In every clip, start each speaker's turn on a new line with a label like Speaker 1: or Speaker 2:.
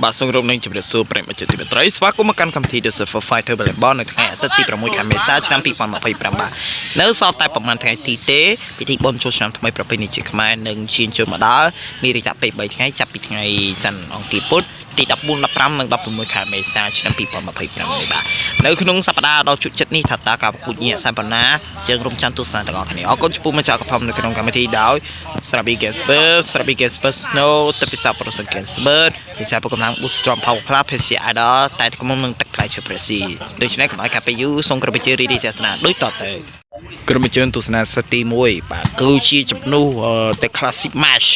Speaker 1: បាទសូមរំលឹកជំរាបសួរប្រិយមិត្តជាទីមេត្រីស្វាគមន៍មកកាន់កម្មវិធី The Surfer Fighter Volleyball នៅថ្ងៃអាទិត្យទី6ខែមេសាឆ្នាំ2025បាទនៅសល់តែប្រហែលថ្ងៃទីទេពិធីបុណ្យចូលឆ្នាំថ្មីប្រពៃណីជាតិខ្មែរនឹងឈានចូលមកដល់មានរយៈពេល3ថ្ងៃចាប់ពីថ្ងៃច័ន្ទអង្គារពុធទី14 15និង16ខែមេសាឆ្នាំ2025នេះបាទនៅក្នុងសប្តាហ៍ដ៏ជក់ចិត្តនេះថាតើការប្រកួតញាក់សែនបណ្ណាយើងរំចាំទស្សនាទាំងអស់គ្នាអរគុណចំពោះម្ចាស់កំនៅក្នុងកម្មវិធីដោយស្រាប៊ី Gaspers Snow ទឹកពិសាប្រូសិន Gaspers ពិសាប្រកំឡាំង Boost Strong Power Plus ភេសជ្ជៈ Idol តែក្រុមនឹងទឹកផ្លែឈើប្រេស៊ីដូច្នេះកុំឲ្យកាប់ពេលយូរសូមក្រុមវិជារីឌីទស្សនាដូចតទៅក្រុមវិជាទស្សនាសិតទី1បាទគឺជាចំនួនតែ Classic Match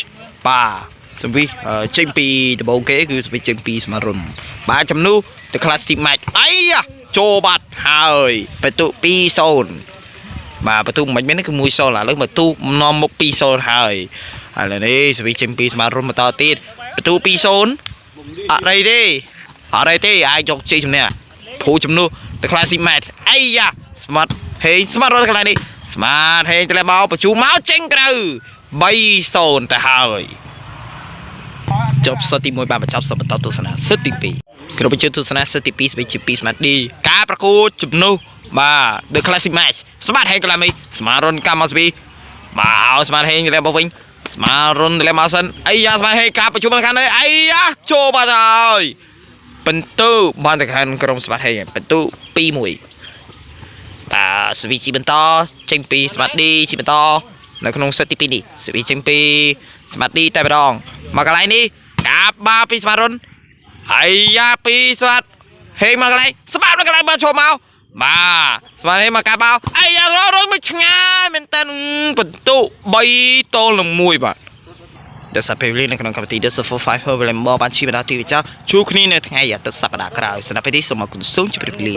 Speaker 1: បាទសវិចេញពីដបូងគេគឺសវិចេញពីស្មារុនបាទចំនួន The Classic Match អីចូលបាត់ហើយបន្ទុក 2-0 បាទបន្ទុកមិនមែនគឺ 1-0 ឥឡូវបន្ទុកនាំមុខ 2-0 ហើយឥឡូវនេះសវិចេញពីស្មារុនបន្តទៀតបន្ទុក 2-0 អត់អីទេអាចយកជ័យជំនះធូរចំនួន The Classic Match អីស្មាត់ហេងស្មាត់រត់កន្លែងនេះស្មាត់ហេងទៅមកបញ្ជូមកចេញក្រៅ 3-0 ទៅហើយចប់សិតទី1បានបញ្ចប់សិតបន្តទស្សនាសិតទី2ក្រុមបញ្ជូនទស្សនាសិតទី2ស្វេជា2ស្មាត់ឌីការប្រកួតជំនួសបាទ The Classic Match ស្មាត់ហេងកន្លែងនេះស្មារុនកម្មស្វីបាទស្មាត់ហេងទៅមកវិញស្មារុនទៅមកសិនអីស្មាត់ហេងការប្រជុំខាងនេះអីចូលបាត់ហើយបន្ទូបានទៅខាងក្រុមស្មាត់ហេងបន្ទូ 2-1 បាទស្វីជីបន្តចេញពីស្មាត់ឌីជីបន្តនៅក្នុងសិតទី2នេះស្វីចេញពីស្មាត់ឌីតែម្ដងមកកន្លែងនេះកាបបាពីស្មារុនហើយពីស្មាត់ហេងមកកន្លែងស្មាត់មកកន្លែងបើឈប់មកបាទស្មាត់ហេងមកកាបបាអីរយមកឆ្ងាយមែនតើបន្ទុក 3-1 បាទដែលសាពេលនៅក្នុងកម្មវិធី The Surfer Fighter Volleyball បានឈានដល់ទីវិចារជួបគ្នានៅថ្ងៃអាទិត្យសប្តាហ៍ក្រោយសម្រាប់ពេលនេះសូមអរគុណសូមជម្រាបលា